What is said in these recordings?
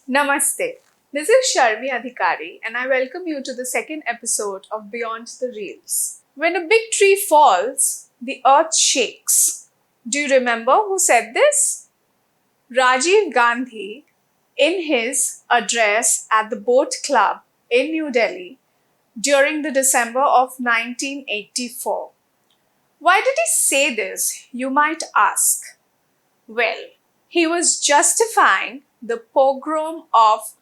Namaste. This is Sharmi Adhikari, and I welcome you to the second episode of Beyond the Reels. When a big tree falls, the earth shakes. Do you remember who said this? Rajiv Gandhi, in his address at the Boat Club in New Delhi during the December of 1984. Why did he say this, you might ask? Well, he was justifying the pogrom of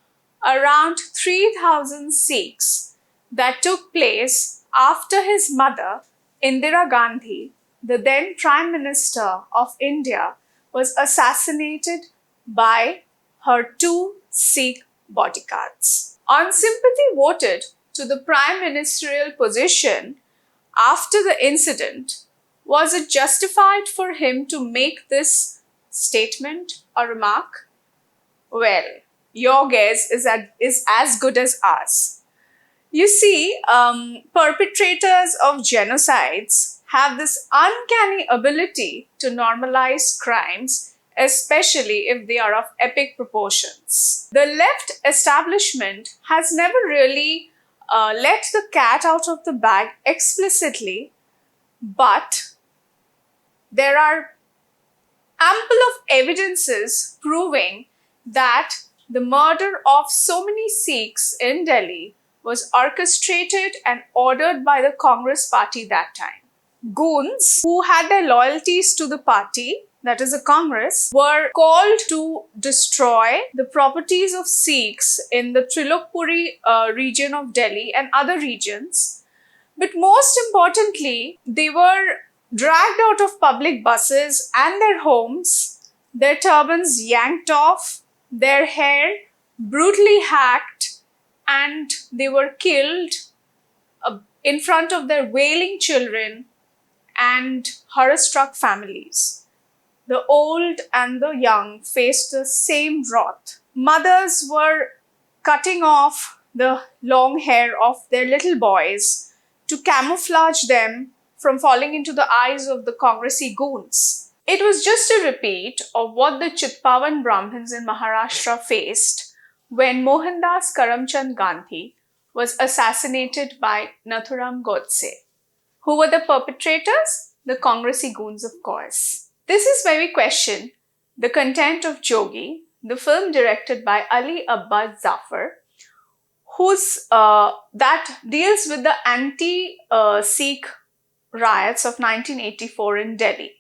around 3,000 Sikhs that took place after his mother, Indira Gandhi, the then Prime Minister of India, was assassinated by her two Sikh bodyguards. On sympathy voted to the prime ministerial position after the incident, was it justified for him to make this statement or remark? Well, your guess is as good as ours. You see, perpetrators of genocides have this uncanny ability to normalize crimes, especially if they are of epic proportions. The left establishment has never really let the cat out of the bag explicitly, but there are ample of evidences proving that the murder of so many Sikhs in Delhi was orchestrated and ordered by the Congress party that time. Goons who had their loyalties to the party, that is the Congress, were called to destroy the properties of Sikhs in the Trilokpuri region of Delhi and other regions. But most importantly, they were dragged out of public buses and their homes, their turbans yanked off, their hair brutally hacked, and they were killed in front of their wailing children and horror-struck families. The old and the young faced the same wrath. Mothers were cutting off the long hair of their little boys to camouflage them from falling into the eyes of the Congressy goons. It was just a repeat of what the Chitpavan Brahmins in Maharashtra faced when Mohandas Karamchand Gandhi was assassinated by Nathuram Godse. Who were the perpetrators? The Congressy goons, of course. This is where we question the content of Jogi, the film directed by Ali Abbas Zafar, that deals with the anti-Sikh riots of 1984 in Delhi.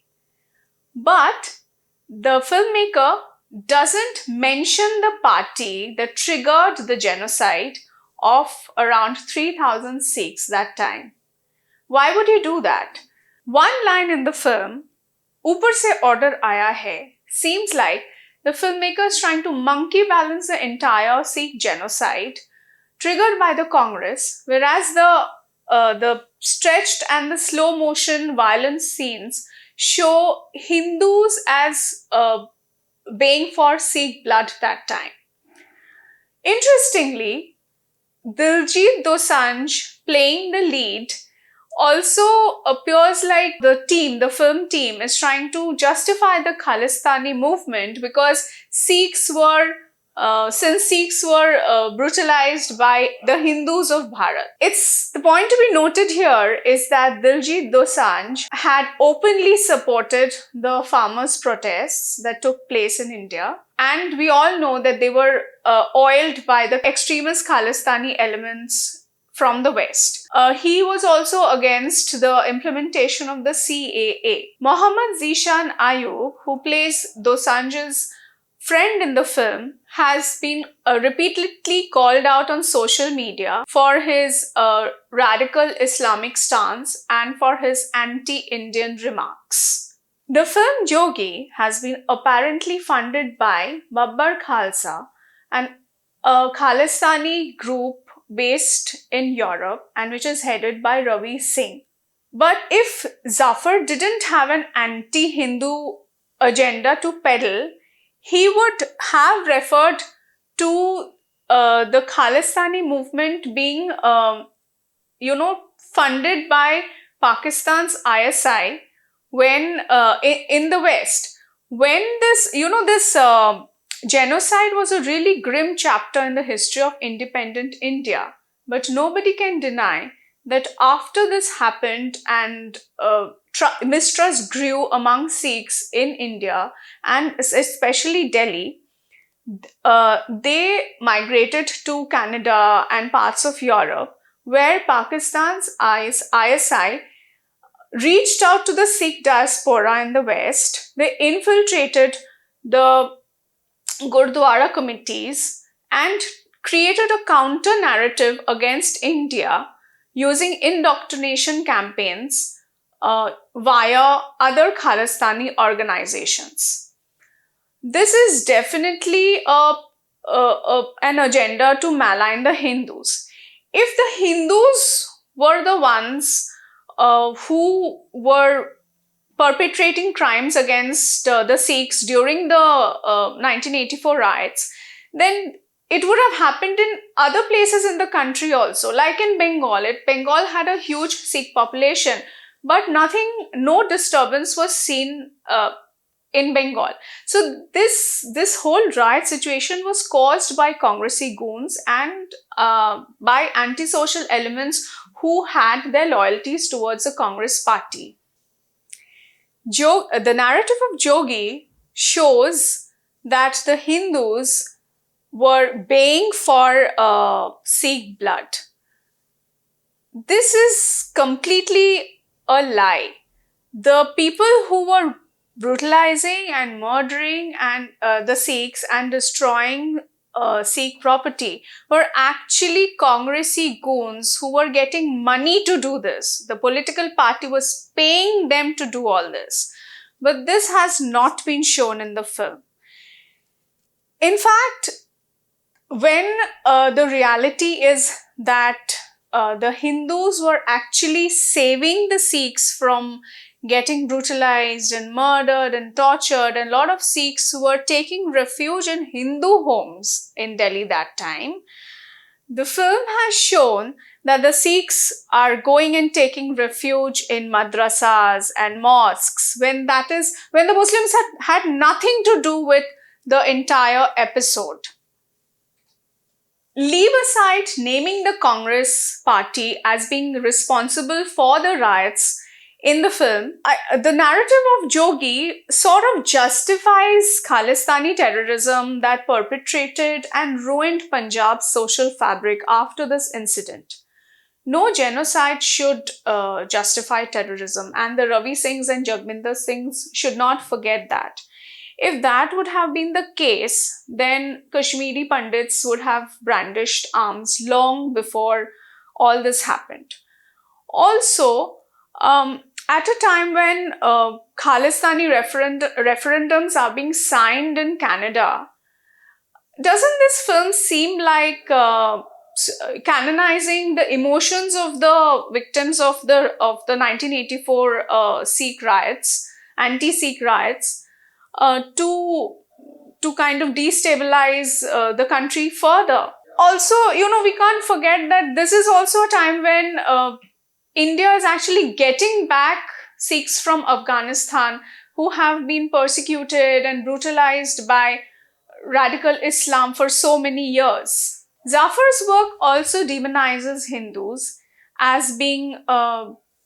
But the filmmaker doesn't mention the party that triggered the genocide of around 3,000 Sikhs that time. Why would he do that? One line in the film, "Upar se order aaya hai," seems like the filmmaker is trying to monkey balance the entire Sikh genocide triggered by the Congress, whereas the stretched and the slow motion violence scenes show Hindus as baying for Sikh blood that time. Interestingly, Diljit Dosanjh playing the lead also appears like the film team is trying to justify the Khalistani movement because Sikhs were brutalized by the Hindus of Bharat. The point to be noted here is that Diljit Dosanjh had openly supported the farmers' protests that took place in India, and we all know that they were oiled by the extremist Khalistani elements from the West. He was also against the implementation of the CAA. Mohammad Zishan Ayub, who plays Dosanjh's friend in the film, has been repeatedly called out on social media for his radical Islamic stance and for his anti-Indian remarks. The film Jogi has been apparently funded by Babbar Khalsa, a Khalistani group based in Europe and which is headed by Ravi Singh. But if Zafar didn't have an anti-Hindu agenda to peddle, he would have referred to the Khalistani movement being, funded by Pakistan's ISI when in the West. When this Genocide was a really grim chapter in the history of independent India, but nobody can deny that after this happened and mistrust grew among Sikhs in India and especially Delhi, they migrated to Canada and parts of Europe, where Pakistan's ISI reached out to the Sikh diaspora in the West. They infiltrated the Gurdwara committees and created a counter narrative against India using indoctrination campaigns via other Khalistani organizations. This is definitely an agenda to malign the Hindus. If the Hindus were the ones who were perpetrating crimes against the Sikhs during the 1984 riots, then it would have happened in other places in the country also, like in Bengal. Bengal had a huge Sikh population, but no disturbance was seen in Bengal. So this whole riot situation was caused by Congressy goons and by antisocial elements who had their loyalties towards the Congress party. The narrative of Jogi shows that the Hindus were baying for Sikh blood. This is completely a lie. The people who were brutalizing and murdering and the Sikhs and destroying Sikh property were actually Congressy goons who were getting money to do this. The political party was paying them to do all this. But this has not been shown in the film. In fact, when the reality is that the Hindus were actually saving the Sikhs from getting brutalized and murdered and tortured, and a lot of Sikhs were taking refuge in Hindu homes in Delhi that time. The film has shown that the Sikhs are going and taking refuge in madrasas and mosques when the Muslims had nothing to do with the entire episode. Leave aside naming the Congress party as being responsible for the riots in the film, the narrative of Jogi sort of justifies Khalistani terrorism that perpetrated and ruined Punjab's social fabric after this incident. No genocide should justify terrorism, and the Ravi Singhs and Jagminder Singhs should not forget that. If that would have been the case, then Kashmiri Pandits would have brandished arms long before all this happened. Also, at a time when Khalistani referendums are being signed in Canada, doesn't this film seem like canonizing the emotions of the victims of the 1984 Sikh riots, anti-Sikh riots, to kind of destabilize the country further? Also, we can't forget that this is also a time when India is actually getting back Sikhs from Afghanistan who have been persecuted and brutalized by radical Islam for so many years. Zafar's work also demonizes Hindus as being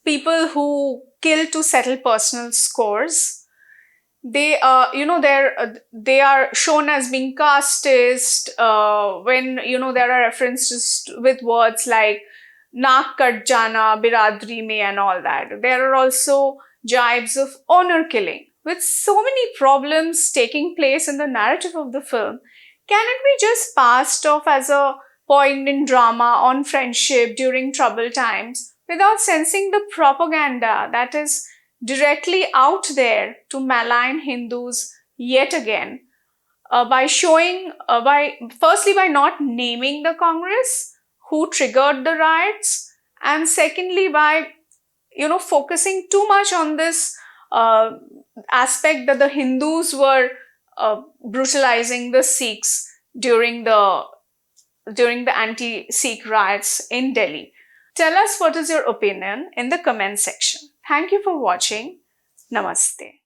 people who kill to settle personal scores. They are shown as being casteist when there are references with words like naak kat jana, biradri mein, and all that. There are also jibes of honor killing. With so many problems taking place in the narrative of the film, can it be just passed off as a poignant drama on friendship during troubled times without sensing the propaganda that is directly out there to malign Hindus yet again by not naming the Congress who triggered the riots, and secondly by focusing too much on this aspect that the Hindus were brutalizing the Sikhs during the anti-Sikh riots in Delhi. Tell us what is your opinion in the comment section. Thank you for watching. Namaste.